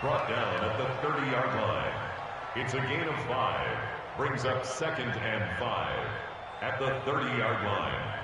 Brought down at the 30-yard line. It's a gain of 5. Brings up 2nd and 5 at the 30-yard line.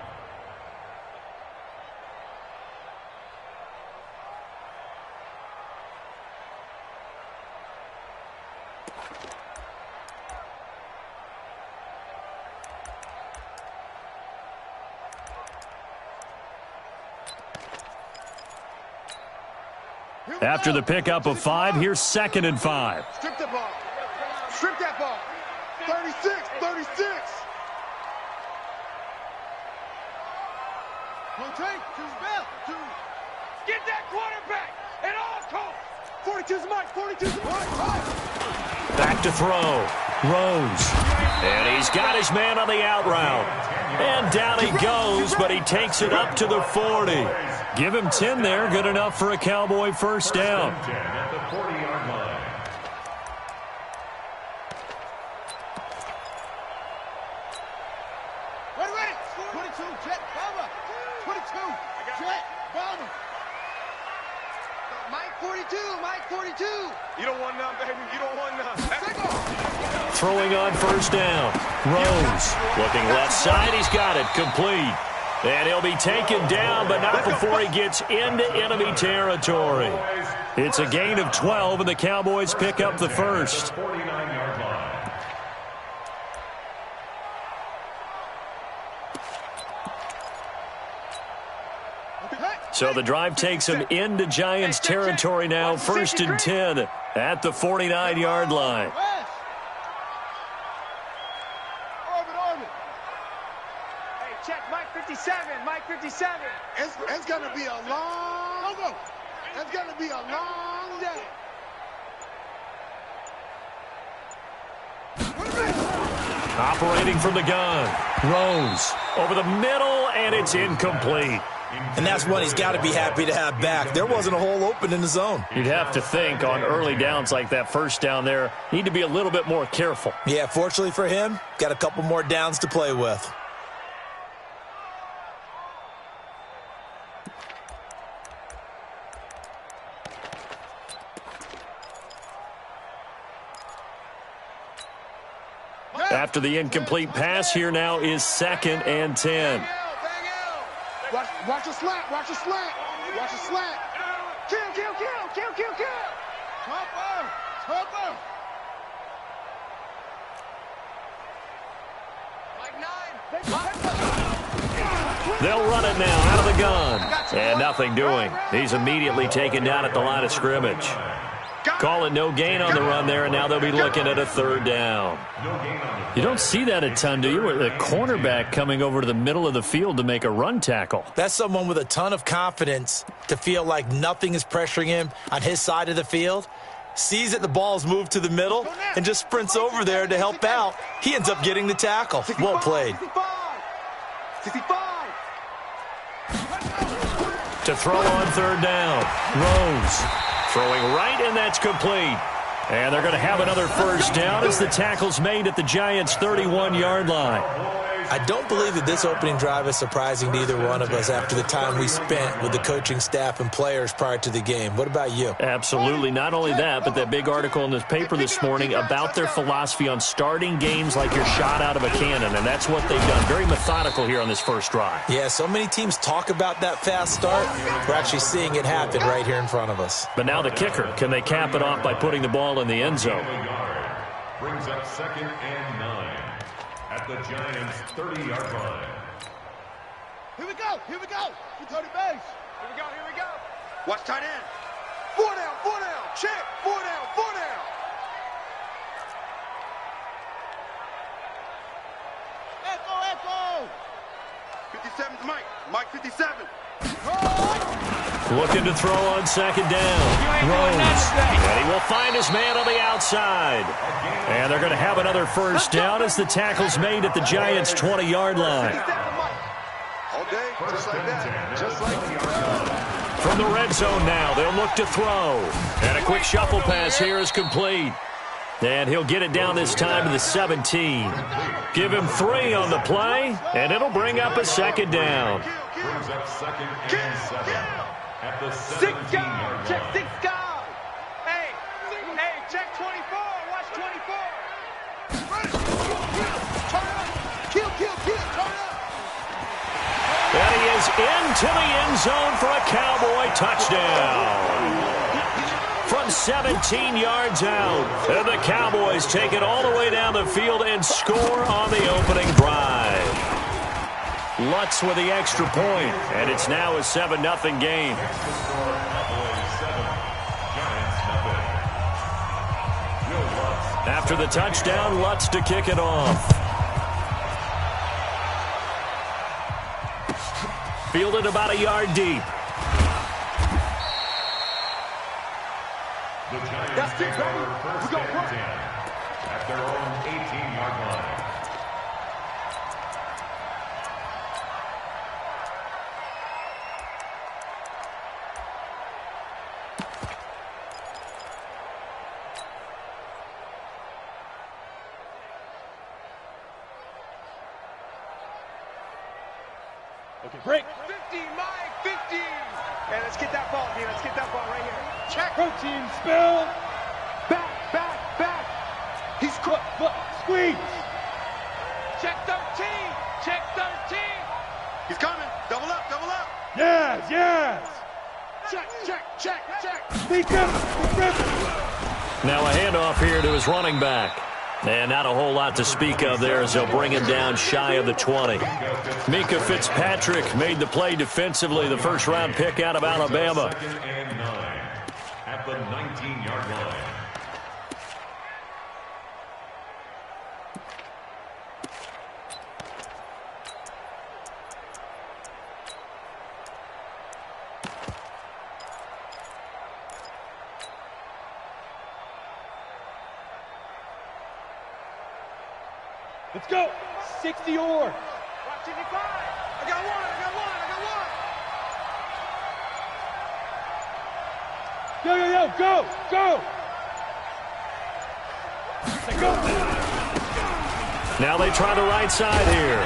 After the pickup of 5, here's 2nd and 5. Strip the ball. Strip that ball. 36, 36. Rotate to his belt. Get that quarterback at all costs. 42's Mike. 42's Mike. Back to throw. Rose. And he's got his man on the out route. And down he goes, but he takes it up to the 40. Give him 10 there. Good enough for a Cowboy first down. At the 40-yard line. Ready. 22, jet, bomber. 22, jet, bomber. Mike 42. You don't want none, baby. You don't want none. Throwing on first down. Rose. Looking left side. He's got it. Complete. And he'll be taken down, but not before he gets into enemy territory. It's a gain of 12, and the Cowboys pick up the first. 49-yard line. So the drive takes him into Giants territory now, 1st and 10 at the 49-yard line. Check Mike 57. Mike 57. It's gonna be a long go. It's gonna be a long day. Operating from the gun. Rose over the middle, and it's incomplete. And that's one he's got to be happy to have back. There wasn't a hole open in the zone. You'd have to think on early downs like that first down there, need to be a little bit more careful. Yeah, fortunately for him, got a couple more downs to play with. After the incomplete pass, here now is 2nd and 10. Watch a slant. Watch a slant. Kill. Topper. They'll run it now out of the gun. And nothing doing. He's immediately taken down at the line of scrimmage. Call it no gain on the run there, and now they'll be looking at a 3rd down. You don't see that a ton, do you? With a cornerback coming over to the middle of the field to make a run tackle. That's someone with a ton of confidence to feel like nothing is pressuring him on his side of the field. Sees that the ball's moved to the middle and just sprints over there to help out. He ends up getting the tackle. Well played. 65. To throw on 3rd down. Rose. Throwing right, and that's complete. And they're going to have another first down as the tackle's made at the Giants' 31-yard line. I don't believe that this opening drive is surprising to either one of us after the time we spent with the coaching staff and players prior to the game. What about you? Absolutely. Not only that, but that big article in this paper this morning about their philosophy on starting games like you're shot out of a cannon, and that's what they've done. Very methodical here on this first drive. Yeah, so many teams talk about that fast start. We're actually seeing it happen right here in front of us. But now the kicker. Can they cap it off by putting the ball in the end zone? Brings up 2nd and 9 at the Giants' 30-yard line. Here we go. We throw the base. Here we go. Watch tight end. 4 down. Check. 4 down. Echo. 57's Mike 57. Looking to throw on 2nd down. Rose. And he will find his man on the outside. And they're going to have another first down as the tackle's made at the Giants' 20-yard line. All day, just like that. From the red zone now, they'll look to throw. And a quick shuffle pass here is complete. And he'll get it down this time to the 17. Give him 3 on the play, and it'll bring up a 2nd down. Brings up 2nd and 7 at the 6 guys. 17-yard Check line. 6 guys. Hey, check 24. Watch 24. Turn up. Kill. Turn up. And he is into the end zone for a Cowboy touchdown. From 17 yards out. And the Cowboys take it all the way down the field and score on the opening drive. Lutz with the extra point, and it's now a 7-0 game. After the touchdown, Lutz to kick it off. Fielded about a yard deep. The Giants take over first and 10 at their own 18-yard line. Okay, break. 50, Mike, 50. Hey, let's get that ball, D. Let's get that ball right here. Check. Protein spill. Back. He's quick. Squeeze. Check 13. Check 13. He's coming. Double up. Yes. Check. Sneak him. Now a handoff here to his running back. And not a whole lot to speak of there as they'll bring him down shy of the 20. Mika Fitzpatrick made the play defensively, the first-round pick out of Alabama. Second and 9 at the 19-yard line. Let's go. 60 or. Watch 55. I got one. Go. Now they try the right side here.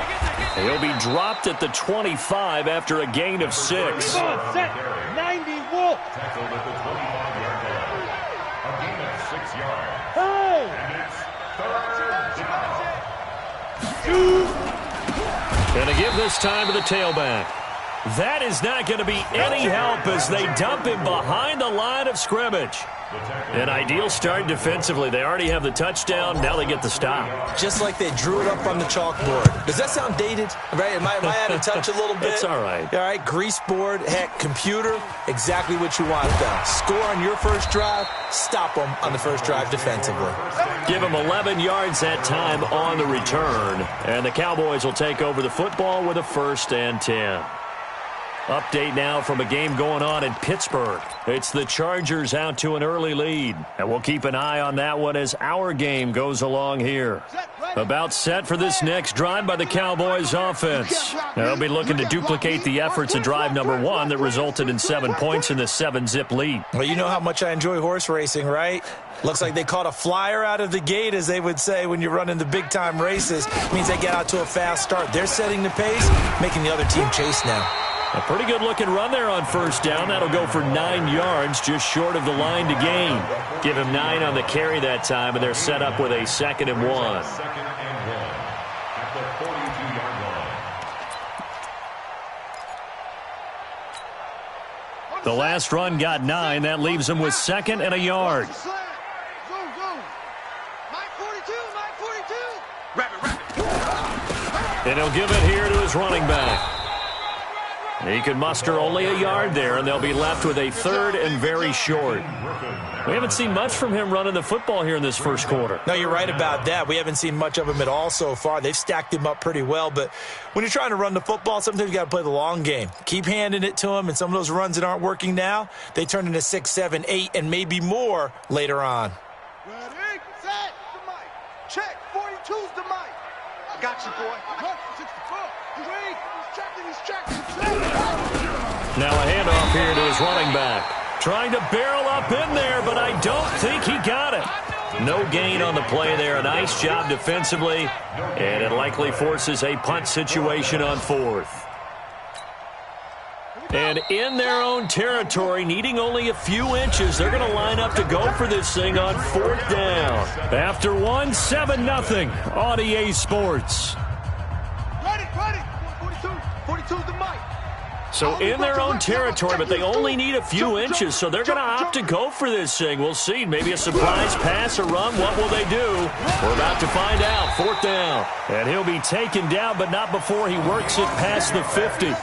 He'll be dropped at the 25 after a gain of 6. Set. 90 Wolf. Tackled at the 25-yard line. A gain of 6 yards. Hey. And it's third down. And to give this time to the tailback. That is not going to be any help as they dump him behind the line of scrimmage. An ideal start defensively. They already have the touchdown. Now they get the stop. Just like they drew it up on the chalkboard. Does that sound dated? Right? Am I out of touch a little bit? It's all right. All right, grease board, heck, computer, exactly what you want done. Score on your first drive, stop them on the first drive defensively. Give them 11 yards that time on the return. And the Cowboys will take over the football with a 1st and 10. Update now from a game going on in Pittsburgh. It's the Chargers out to an early lead. And we'll keep an eye on that one as our game goes along here. About set for this next drive by the Cowboys offense. They'll be looking to duplicate the efforts of drive number 1 that resulted in 7 points in the 7-zip lead. Well, you know how much I enjoy horse racing, right? Looks like they caught a flyer out of the gate, as they would say when you're running the big-time races. It means they get out to a fast start. They're setting the pace, making the other team chase now. A pretty good-looking run there on first down. That'll go for 9 yards, just short of the line to gain. Give him 9 on the carry that time, and they're set up with a 2nd and 1. 2nd and 1 at the 42-yard line. The last run got 9. That leaves him with 2nd and a yard. Go. Mike 42. And he'll give it here to his running back. He can muster only a yard there, and they'll be left with a 3rd and very short. We haven't seen much from him running the football here in this first quarter. No, you're right about that. We haven't seen much of him at all so far. They've stacked him up pretty well, but when you're trying to run the football, sometimes you got to play the long game. Keep handing it to him, and some of those runs that aren't working now, they turn into 6, 7, 8, and maybe more later on. Ready, set, to Mike. Check, 42's to Mike. I got you, boy. 64. He's checking. Now a handoff here to his running back. Trying to barrel up in there, but I don't think he got it. No gain on the play there. A nice job defensively, and it likely forces a punt situation on 4th. And in their own territory, needing only a few inches, they're going to line up to go for this thing on 4th down. After 7-0 on EA Sports. Ready. 42's the mic. So in their own territory, but they only need a few inches, so they're going to opt to go for this thing. We'll see. Maybe a surprise pass or run. What will they do? We're about to find out. 4th down. And he'll be taken down, but not before he works it past the 50.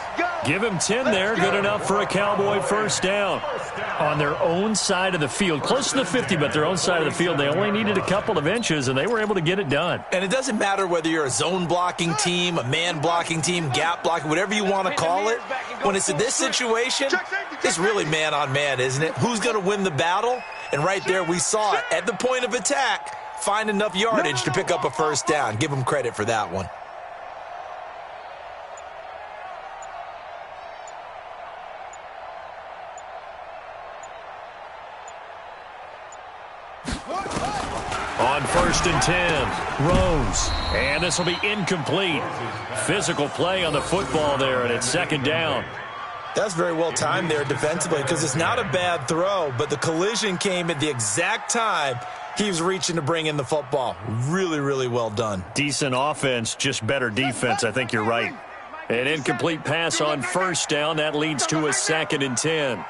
Give him 10 there. Good enough for a Cowboy 1st down. On their own side of the field. Close to the 50, but their own side of the field. They only needed a couple of inches, and they were able to get it done. And it doesn't matter whether you're a zone blocking team, a man blocking team, gap blocking, whatever you want to call it. When it's in this situation, it's really man-on-man, isn't it? Who's going to win the battle? And right there we saw it. At the point of attack, find enough yardage to pick up a 1st down. Give them credit for that one. On 1st and 10, Rose. And this will be incomplete. Physical play on the football there, and it's 2nd down. That's very well timed there defensively because it's not a bad throw, but the collision came at the exact time he was reaching to bring in the football. Really, really well done. Decent offense, just better defense. I think you're right. An incomplete pass on 1st down. That leads to a 2nd and 10.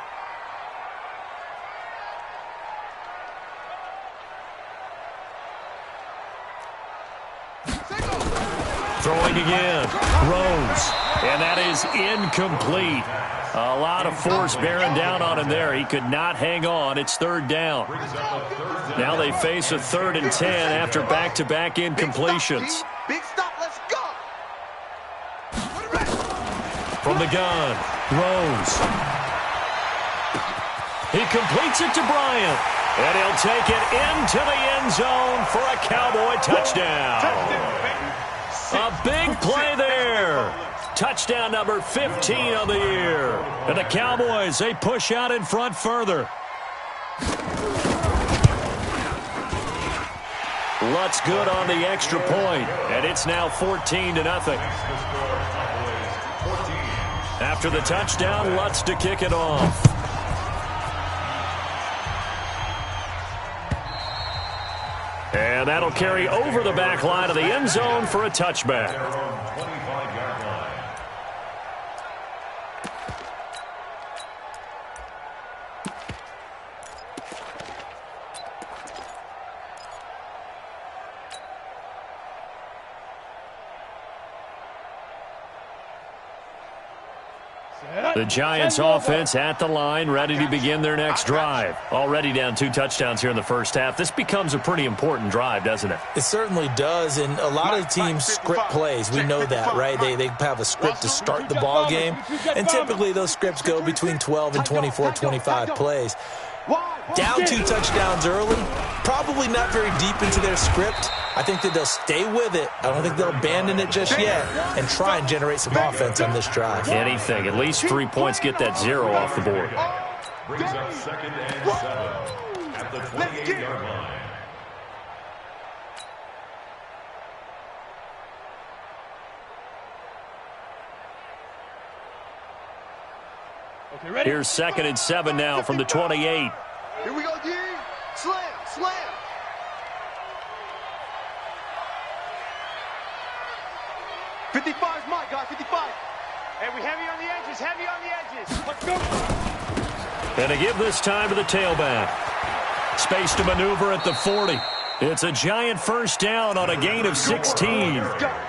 Throwing again, Rose, and that is incomplete. A lot of force bearing down on him there. He could not hang on. It's 3rd down. Now they face a 3rd and 10 after back-to-back incompletions. Big stop, let's go. From the gun, Rose. He completes it to Bryant, and he'll take it into the end zone for a Cowboy touchdown. A big play there. Touchdown number 15 on the year. And the Cowboys, they push out in front further. Lutz good on the extra point, and it's now 14-0. After the touchdown, Lutz to kick it off. And that'll carry over the back line of the end zone for a touchback. The Giants offense at the line, ready to begin their next drive. Already down 2 touchdowns here in the first half. This becomes a pretty important drive, doesn't it? It certainly does, and a lot of teams script plays. We know that, right? They have a script to start the ball game, and typically those scripts go between 12 and 24, 25 plays. Down 2 touchdowns early, probably not very deep into their script. I think that they'll stay with it. I don't think they'll abandon it just yet and try and generate some offense on this drive. Anything. At least 3 points, get that 0 off the board. Brings up 2nd and 7 at the 28-yard line. Here's 2nd and 7 now from the 28. Here we go, D. Slam. 55's my guy, 55. And we heavy on the edges. Let's go. And to give this time to the tailback. Space to maneuver at the 40. It's a Giant 1st down on a gain of 16.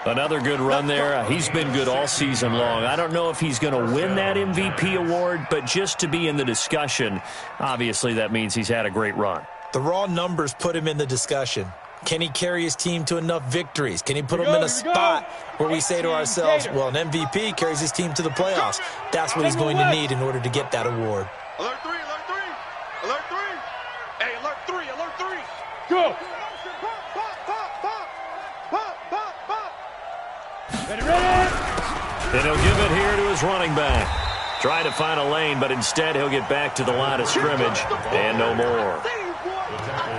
Another good run there. He's been good all season long. I don't know if he's going to win that MVP award, but just to be in the discussion, obviously that means he's had a great run. The raw numbers put him in the discussion. Can he carry his team to enough victories? Can he put them in a spot where we say to ourselves, well, an MVP carries his team to the playoffs. That's what he's going to need in order to get that award. Alert 3. Hey, alert 3. Go. Ready. And he'll give it here to his running back. Trying to find a lane, but instead he'll get back to the line of scrimmage and no more.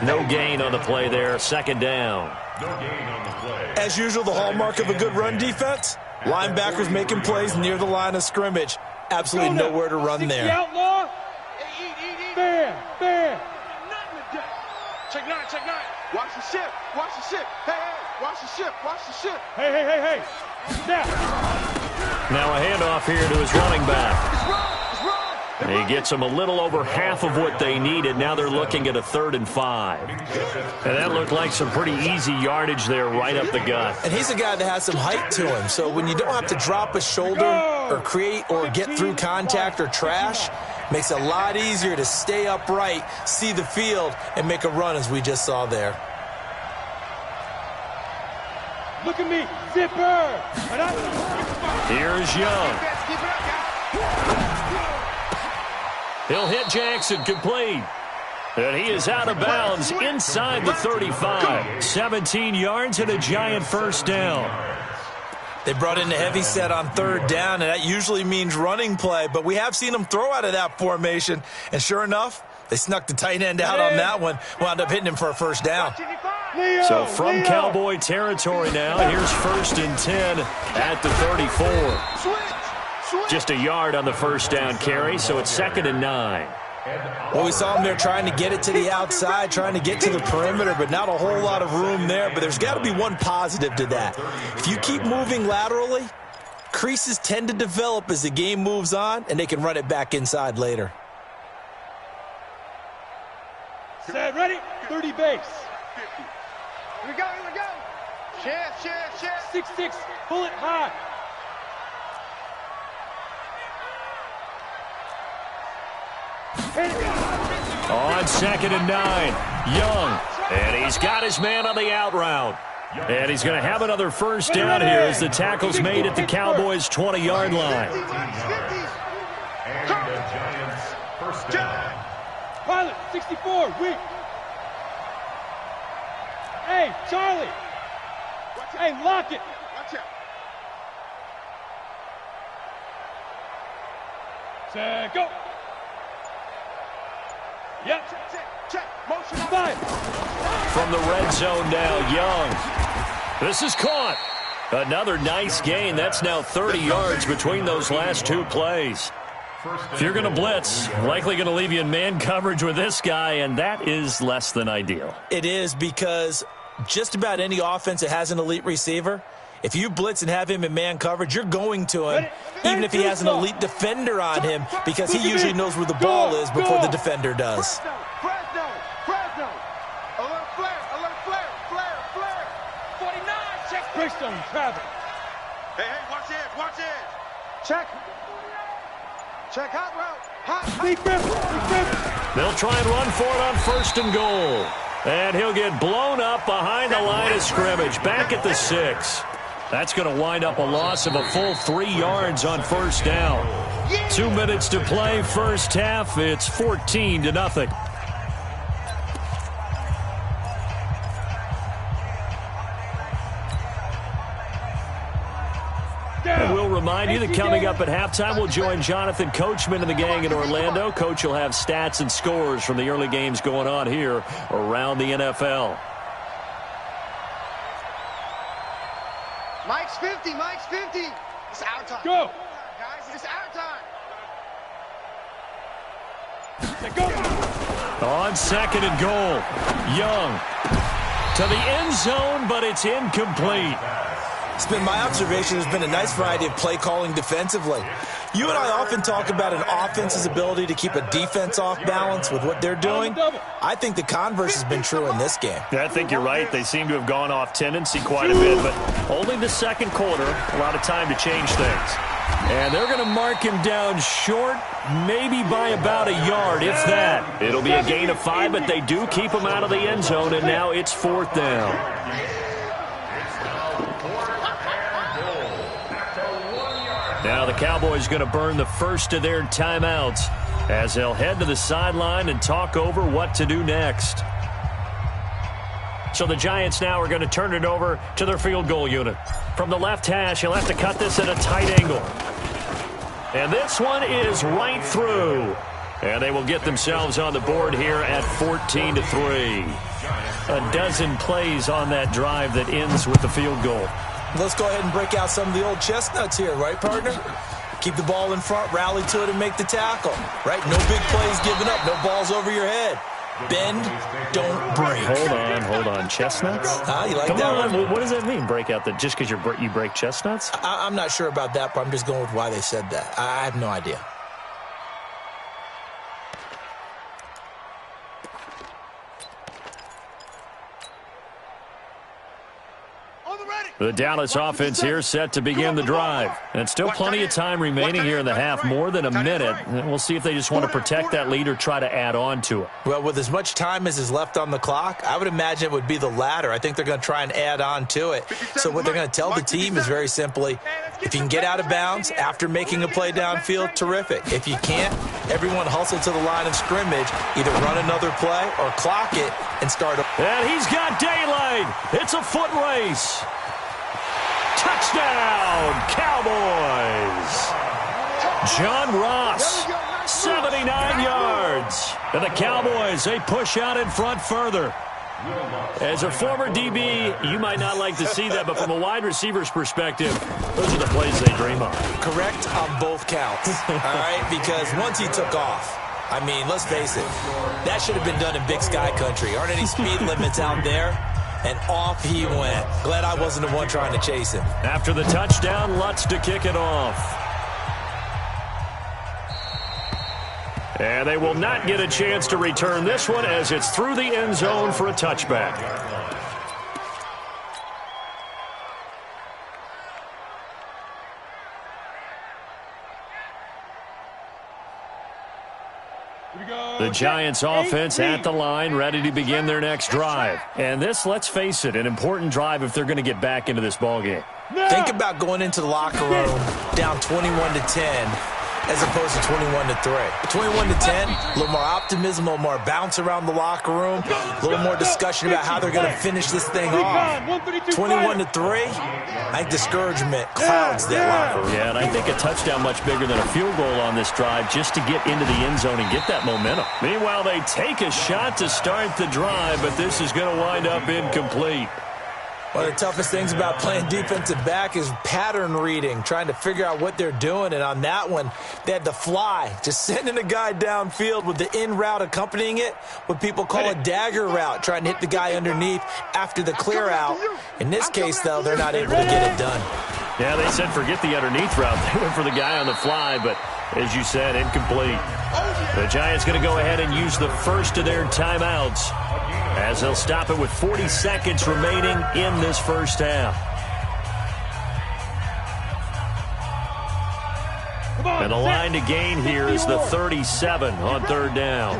No gain on the play there. 2nd down. No gain on the play. As usual, the hallmark of a good run defense, linebackers making plays near the line of scrimmage. Absolutely nowhere to run there. Outlaw. Bam, bam. Check nine, check nine. Watch the ship, watch the ship. Hey, hey, watch the ship, watch the ship. Hey, hey, hey, hey. Snap. Now a handoff here to his running back. It's wrong, it's wrong. He gets them a little over half of what they needed. Now they're looking at a 3rd and 5. And that looked like some pretty easy yardage there right up the gut. And he's a guy that has some height to him. So when you don't have to drop a shoulder or create or get through contact or trash, makes it a lot easier to stay upright, see the field, and make a run as we just saw there. Look at me. Zipper. Here's Young. He'll hit Jackson, complete. And he is out of bounds inside the 35. 17 yards and a giant first down. They brought in the heavy set on 3rd down, and that usually means running play. But we have seen them throw out of that formation. And sure enough, they snuck the tight end out on that one. Wound up hitting him for a first down. So from Cowboy territory now, here's 1st and 10 at the 34. Just a yard on the first down carry, so it's 2nd and 9. Well, we saw him there trying to get it to the outside, trying to get to the perimeter, but not a whole lot of room there. But there's got to be one positive to that. If you keep moving laterally, creases tend to develop as the game moves on, and they can run it back inside later. Set, ready? 30 base. Here we go, here we go. Share. 6-6, pull it high. On 2nd and 9, Young. And he's got his man on the out route. And he's going to have another first down here as the tackle's made at the Cowboys' 20-yard line. And the Giants' first down. Pilot, 64, weak. Hey, Charlie. Hey, lock it. Watch out. Set, go. Yep. Check. Motion. 5. From the red zone now, Young. This is caught. Another nice gain. That's now 30 yards between those last 2 plays. If you're going to blitz, likely going to leave you in man coverage with this guy, and that is less than ideal. It is, because just about any offense that has an elite receiver, if you blitz and have him in man coverage, you're going to him, even if he has an elite defender on him, because he usually knows where the ball is before the defender does. Fresno. Alert flare. 49, check Brickstone, travel. Hey, watch it. Check hot route. Big rip. They'll try and run for it on 1st and goal. And he'll get blown up behind the line of scrimmage, back at the 6. That's going to wind up a loss of a full 3 yards on 1st down. 2 minutes to play, first half. It's 14-0. And we'll remind you that coming up at halftime, we'll join Jonathan Coachman and the gang in Orlando. Coach will have stats and scores from the early games going on here around the NFL. Mike's 50. It's our time. Go. Guys, it's our time. Set, go. On 2nd and goal, Young to the end zone, but it's incomplete. It's been my observation. There's been a nice variety of play calling defensively. You and I often talk about an offense's ability to keep a defense off balance with what they're doing. I think the converse has been true in this game. I think you're right. They seem to have gone off tendency quite a bit, but only the second quarter, a lot of time to change things. And they're going to mark him down short, maybe by about a yard, if that. It'll be a gain of 5, but they do keep him out of the end zone, and now it's 4th down. Now the Cowboys going to burn the first of their timeouts as they'll head to the sideline and talk over what to do next. So the Giants now are going to turn it over to their field goal unit. From the left hash, he'll have to cut this at a tight angle. And this one is right through. And they will get themselves on the board here at 14-3. A dozen plays on that drive that ends with the field goal. Let's go ahead and break out some of the old chestnuts here, right, partner? Keep the ball in front, rally to it, and make the tackle. Right? No big plays given up. No balls over your head. Bend, don't break. Hold on. Chestnuts? You like Come that on. one? What does that mean, break out? Just because you break chestnuts? I'm not sure about that, but I'm just going with why they said that. I have no idea. The Dallas offense here set to begin the drive. And still plenty of time remaining here in the half, more than a minute. And we'll see if they just want to protect that lead or try to add on to it. Well, with as much time as is left on the clock, I would imagine it would be the latter. I think they're going to try and add on to it. So what they're going to tell the team is very simply, if you can get out of bounds after making a play downfield, terrific. If you can't, everyone hustle to the line of scrimmage, either run another play or clock it and start. And he's got daylight. It's a foot race. Touchdown, Cowboys. John Ross, 79 yards. And the Cowboys, they push out in front further. As a former DB, you might not like to see that, but from a wide receiver's perspective, those are the plays they dream of. Correct on both counts, all right? Because once he took off, I mean, let's face it, that should have been done in Big Sky Country. Aren't any speed limits out there? And off he went. Glad I wasn't the one trying to chase him. After the touchdown, Lutz to kick it off. And they will not get a chance to return this one as it's through the end zone for a touchback. The Giants offense at the line, ready to begin their next drive. And this, let's face it, an important drive if they're going to get back into this ballgame. Think about going into the locker room down 21-10 as opposed to 21-3. 21-10, a little more optimism, a little more bounce around the locker room, a little more discussion about how they're going to finish this thing off. 21-3, I think discouragement clouds that locker room. Yeah, and I think a touchdown much bigger than a field goal on this drive just to get into the end zone and get that momentum. Meanwhile, they take a shot to start the drive, but this is going to wind up incomplete. One of the toughest things about playing defensive back is pattern reading, trying to figure out what they're doing. And on that one, they had the fly, just sending a guy downfield with the in route accompanying it, what people call a dagger route, trying to hit the guy underneath after the clear out. In this case, though, they're not able to get it done. Yeah, they said forget the underneath route. They went for the guy on the fly, but as you said, incomplete. The Giants going to go ahead and use the first of their timeouts, as they'll stop it with 40 seconds remaining in this first half. And the line to gain here is the 37 on third down.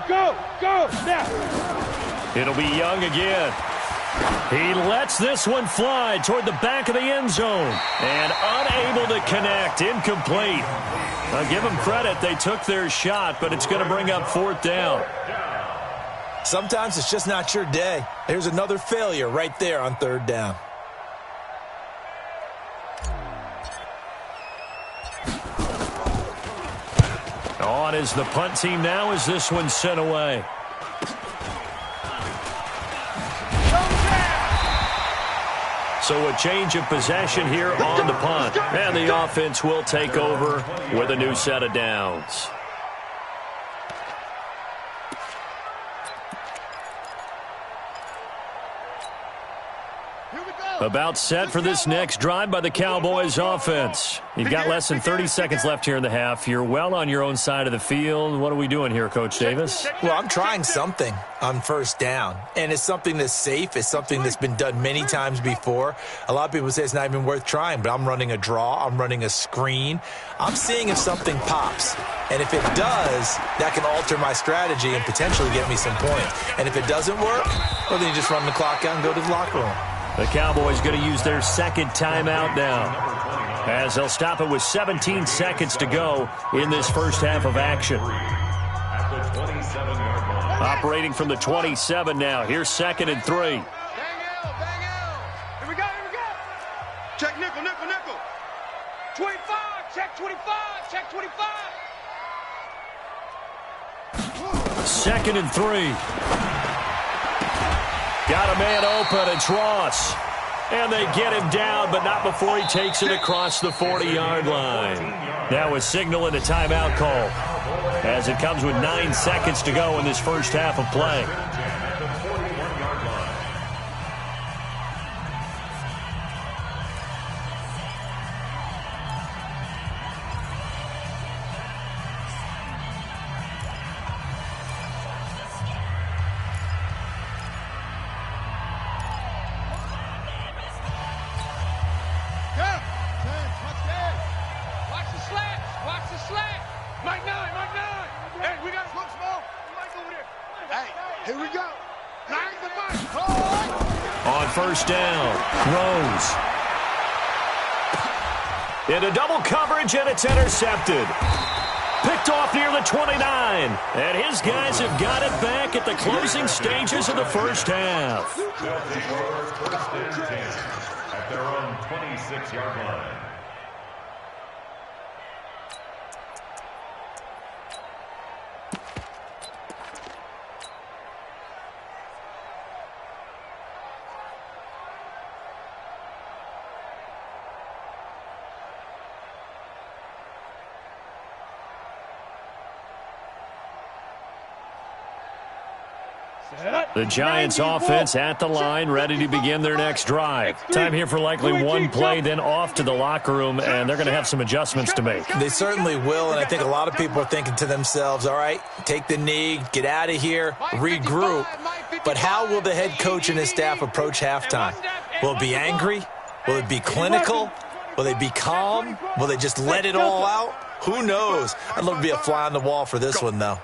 Go, now. It'll be Young again. He lets this one fly toward the back of the end zone and unable to connect, incomplete. I'll give them credit. They took their shot, but it's going to bring up fourth down. Sometimes it's just not your day. There's another failure right there on third down. On is the punt team now as this one's sent away. So a change of possession here on the punt. And the offense will take over with a new set of downs. About set for this next drive by the Cowboys offense. You've got less than 30 seconds left here in the half. You're well on your own side of the field. What are we doing here, Coach Davis? Well, I'm trying something on first down, and it's something that's safe. It's something that's been done many times before. A lot of people say it's not even worth trying, but I'm running a draw. I'm running a screen. I'm seeing if something pops, and if it does, that can alter my strategy and potentially get me some points. And if it doesn't work, well, then you just run the clock out and go to the locker room. The Cowboys going to use their second timeout now, as they'll stop it with 17 seconds to go in this first half of action. Operating from the 27 now. Here's 2nd and 3. Bang out. Here we go. Check nickel. 25, check 25, check 25. 2nd and 3. Got a man open. It's Ross. And they get him down, but not before he takes it across the 40-yard line. Now a signal and a timeout call, as it comes with 9 seconds to go in this first half of play. On first down, Rose. Into double coverage, and it's intercepted. Picked off near the 29. And his guys have got it back at the closing stages of the first half. At their own 26-yard line. The Giants offense at the line, ready to begin their next drive. Time here for likely one play, then off to the locker room, and they're going to have some adjustments to make. They certainly will, and I think a lot of people are thinking to themselves, all right, take the knee, get out of here, regroup. But how will the head coach and his staff approach halftime? Will it be angry? Will it be clinical? Will they be calm? Will they just let it all out? Who knows? I'd love to be a fly on the wall for this one, though.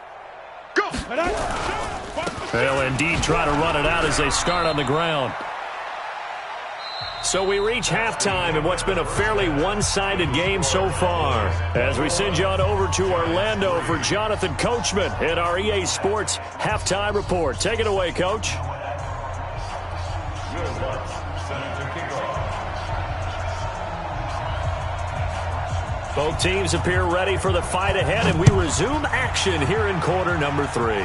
They'll indeed try to run it out as they start on the ground. So we reach halftime in what's been a fairly one-sided game so far. As we send you on over to Orlando for Jonathan Coachman in our EA Sports Halftime Report. Take it away, Coach. Both teams appear ready for the fight ahead, and we resume action here in quarter number 3.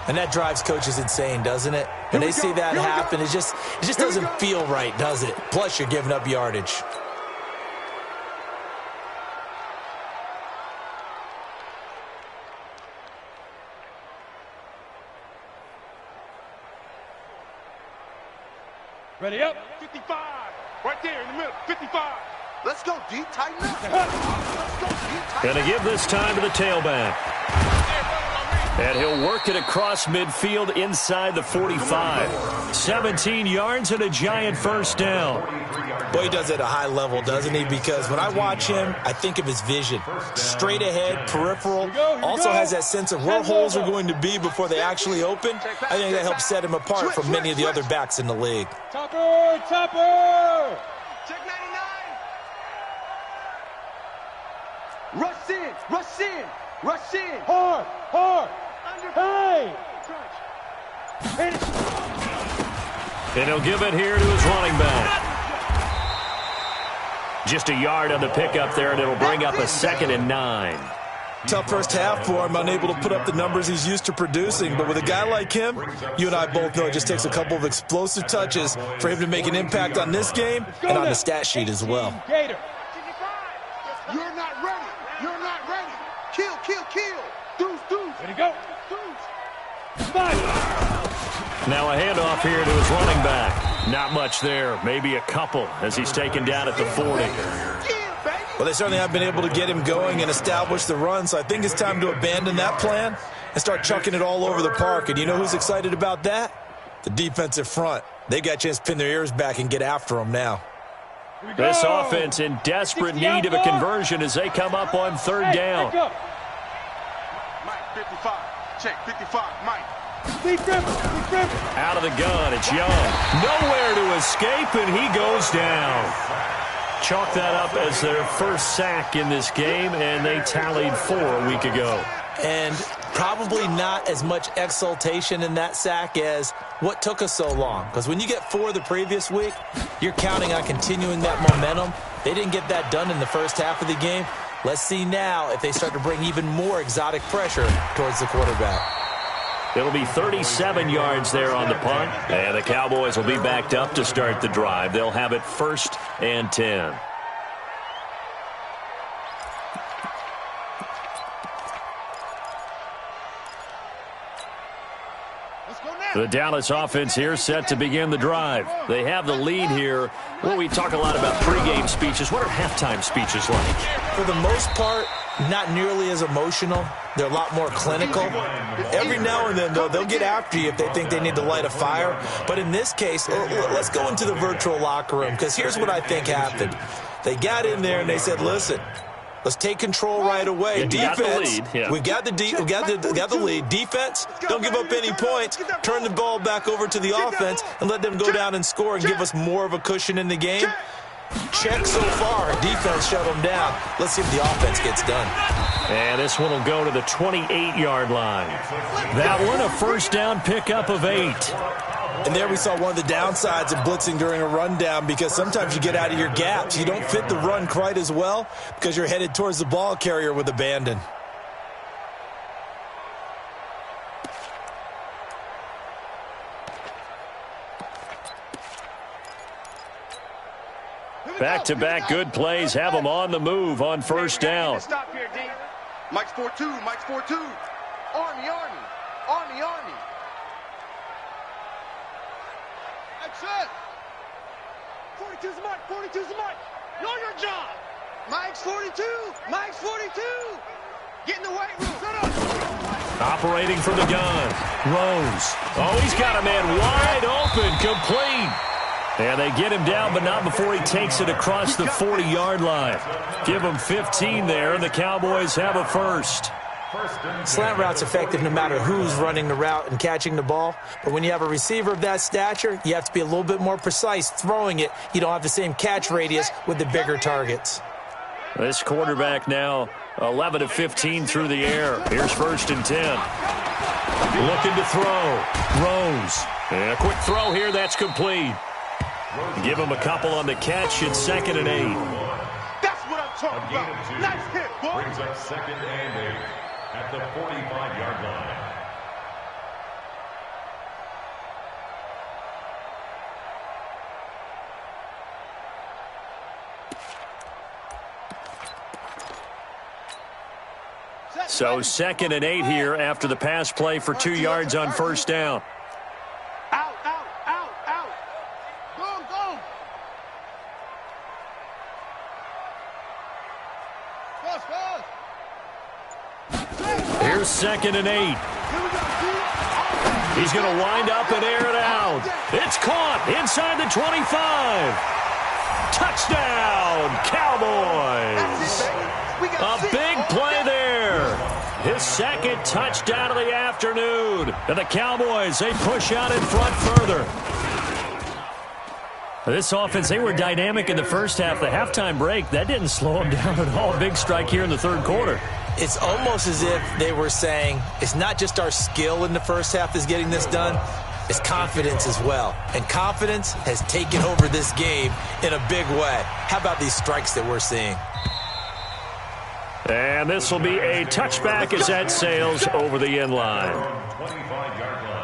And that drives coaches insane, doesn't it? When they see that happen, it just doesn't feel right, does it? Plus, you're giving up yardage. Ready up. 55. Right there in the middle. 55. Let's go deep, tighten up. Going to give this time to the tailback. And he'll work it across midfield inside the 45. 17 yards and a giant first down. Boy, he does it at a high level, doesn't he? Because when I watch him, I think of his vision. Straight ahead, peripheral. Also has that sense of where holes are going to be before they actually open. I think that helps set him apart from many of the other backs in the league. Topper! Topper! Check 99. Rush in! Rush in! Rush in! Hard! Hard! Hey! And he'll give it here to his running back. Just a yard on the pickup there, and it'll bring up a 2nd and 9. Tough first half for him, unable to put up the numbers he's used to producing. But with a guy like him, you and I both know it just takes a couple of explosive touches for him to make an impact on this game and on the stat sheet as well. You're not ready. You're not ready. Kill, kill, kill. Deuce, deuce. Ready to go. Now a handoff here to his running back. Not much there, maybe a couple as he's taken down at the 40. Well, they certainly have been able to get him going and establish the run, so I think it's time to abandon that plan and start chucking it all over the park. And you know who's excited about that? The defensive front. They got a chance to pin their ears back and get after him now. This offense in desperate need of a conversion as they come up on 3rd down. Mike, 55. Check, 55, Mike. Out of the gun, it's Young. Nowhere to escape, and he goes down. Chalk that up as their first sack in this game, and they tallied 4 a week ago. And probably not as much exultation in that sack as what took us so long. Because when you get 4 the previous week, you're counting on continuing that momentum. They didn't get that done in the first half of the game. Let's see now if they start to bring even more exotic pressure towards the quarterback. It'll be 37 yards there on the punt, and the Cowboys will be backed up to start the drive. They'll have it 1st and 10. The Dallas offense here set to begin the drive. They have the lead here. Well, we talk a lot about pregame speeches. What are halftime speeches like? For the most part, not nearly as emotional. They're a lot more clinical. Every now and then, though, they'll get after you if they think they need to light a fire. But in this case, let's go into the virtual locker room, because here's what I think happened. They got in there and they said, listen, let's take control right away. Defense, we got the lead. Defense, don't give up any points. Turn the ball back over to the offense and let them go down and score and give us more of a cushion in the game. Check so far. Defense shut them down. Let's see if the offense gets done. And this one will go to the 28-yard line. That one, a first down pickup of 8. And there we saw one of the downsides of blitzing during a rundown, because sometimes you get out of your gaps. You don't fit the run quite as well because you're headed towards the ball carrier with abandon. Back-to-back good plays have them on the move on first down. Stop here, D. Mike's 4-2. Mike's 4-2. Army, Army. Army, Army. That's it. 42's a Mike. 42's a Mike. Know your job. Mike's 42. Mike's 42. Get in the weight room. Set up. Operating from the gun. Rose. Oh, he's got a man wide open. Complete. And they get him down, but not before he takes it across the 40-yard line. Give him 15 there, and the Cowboys have a first. Slant route's effective no matter who's running the route and catching the ball. But when you have a receiver of that stature, you have to be a little bit more precise throwing it. You don't have the same catch radius with the bigger targets. This quarterback now 11 of 15 through the air. Here's 1st and 10. Looking to throw. Rose. And a quick throw here. That's complete. Give him a couple on the catch. It's 2nd and 8. That's what I'm talking about. Nice hit, boy. Brings up 2nd and 8 at the 45-yard line. So 2nd and 8 here after the pass play for 2 yards on first down. Out, out, out, out. Go, go. Here's 2nd and 8. He's going to wind up and air it out. It's caught inside the 25. Touchdown, Cowboys. A big play there. His 2nd touchdown of the afternoon. And the Cowboys, they push out in front further. This offense, they were dynamic in the first half. The halftime break, that didn't slow them down at all. Big strike here in the 3rd quarter. It's almost as if they were saying, it's not just our skill in the first half that's getting this done, it's confidence as well. And confidence has taken over this game in a big way. How about these strikes that we're seeing? And this will be a touchback as that sails over the end line. 25-yard line.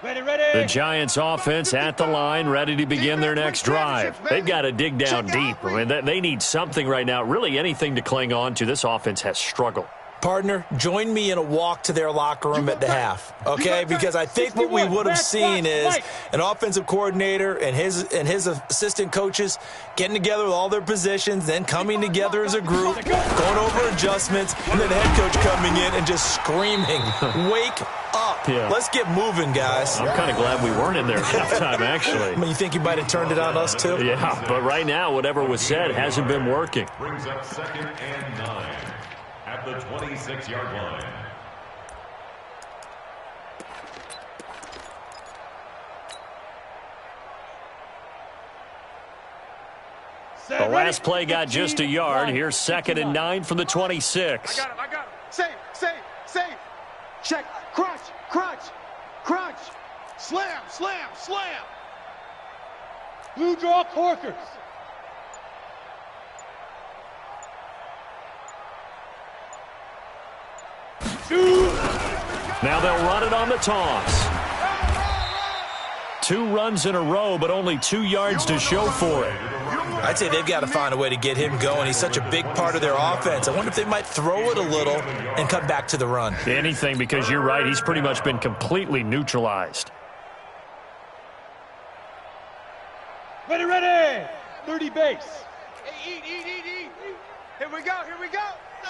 The Giants offense at the line, ready to begin their next drive. They've got to dig down deep. I mean, they need something right now, really anything to cling on to. This offense has struggled. Partner, join me in a walk to their locker room at the half, okay? Because I think what we would have seen is an offensive coordinator and his assistant coaches getting together with all their positions, then coming together as a group, going over adjustments, and then the head coach coming in and just screaming, wake up. Yeah. Let's get moving, guys. I'm kind of glad we weren't in there at halftime, actually. I mean, you think you might have turned it on us, too? Yeah, but right now, whatever was said hasn't been working. Brings up 2nd and 9 at the 26-yard line. The last play got just a yard. Here's 2nd and 9 from the 26. I got him. Save. Check. Crunch. Slam. Blue draw Corkers. Now they'll run it on the toss. 2 runs in a row, but only 2 yards to show for it. I'd say they've got to find a way to get him going. He's such a big part of their offense. I wonder if they might throw it a little and come back to the run. Anything, because you're right. He's pretty much been completely neutralized. Ready, ready. 30 base. Hey, eat. Here we go.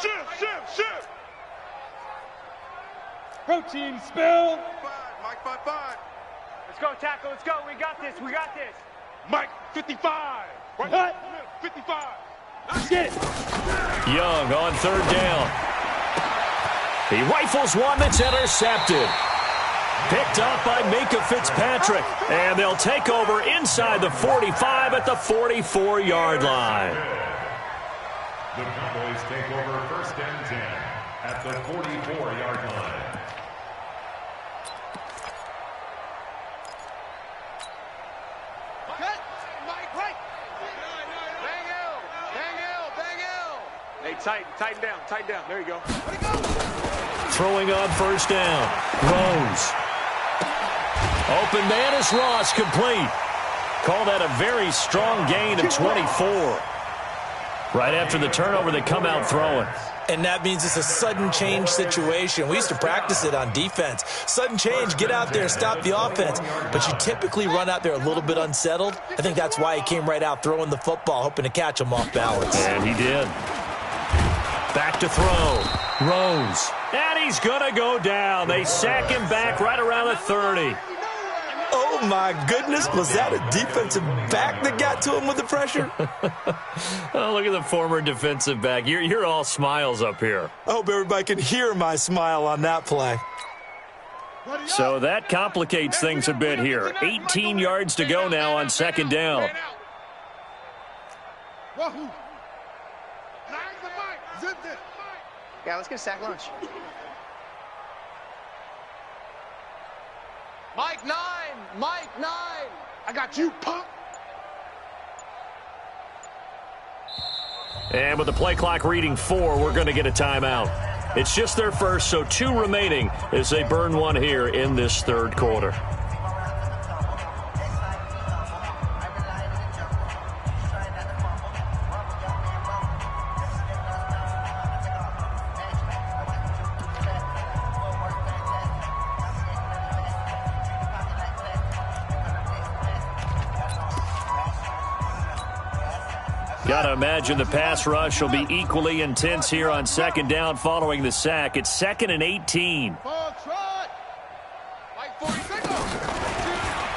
Shift. Protein spill. Mike, 5. Let's go, tackle. Let's go. We got this. Mike, 55. Right. 55. Let's get it. Young on 3rd down. He rifles one that's intercepted. Picked up by Minka Fitzpatrick. And they'll take over inside the 45 at the 44-yard line. The Cowboys take over 1st and 10 at the 44-yard line. Hey, tighten down. There you go. Throwing on 1st down. Rose. Open man is Ross, complete. Call that a very strong gain of 24. Right after the turnover, they come out throwing. And that means it's a sudden change situation. We used to practice it on defense. Sudden change, get out there, stop the offense. But you typically run out there a little bit unsettled. I think that's why he came right out throwing the football, hoping to catch him off balance. And he did. Back to throw. Rose. And he's going to go down. They sack him back right around the 30. Oh, my goodness. Was that a defensive back that got to him with the pressure? Oh, look at the former defensive back. You're all smiles up here. I hope everybody can hear my smile on that play. So that complicates things a bit here. 18 yards to go now on 2nd down. Yeah, let's get a sack lunch. Mike 9. I got you, punk. And with the play clock reading 4, we're going to get a timeout. It's just their first, so 2 remaining as they burn one here in this 3rd quarter. Got to imagine the pass rush will be equally intense here on 2nd down following the sack. It's 2nd and 18.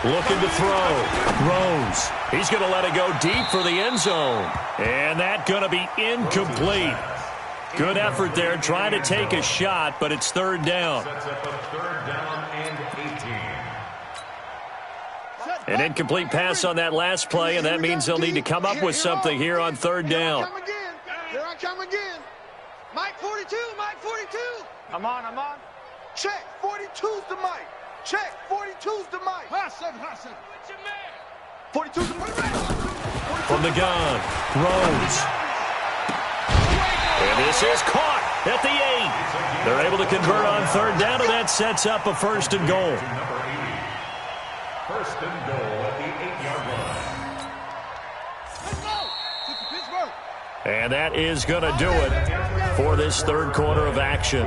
Looking to throw. Rose. He's going to let it go deep for the end zone. And that going to be incomplete. Good effort there trying to take a shot, but it's 3rd down. Sets up a 3rd down and 18. An incomplete pass on that last play, and that means they'll need to come up with something here on 3rd down. Here I come again. Mike 42. I'm on. Check. 42's the Mike. Check. 42's the Mike. Hassan. 42's the Mike. From the gun, Rose. And this is caught at the 8. They're able to convert on 3rd down, and that sets up a 1st and goal. 1st and goal at the 8-yard line. And that is going to do it for this 3rd quarter of action.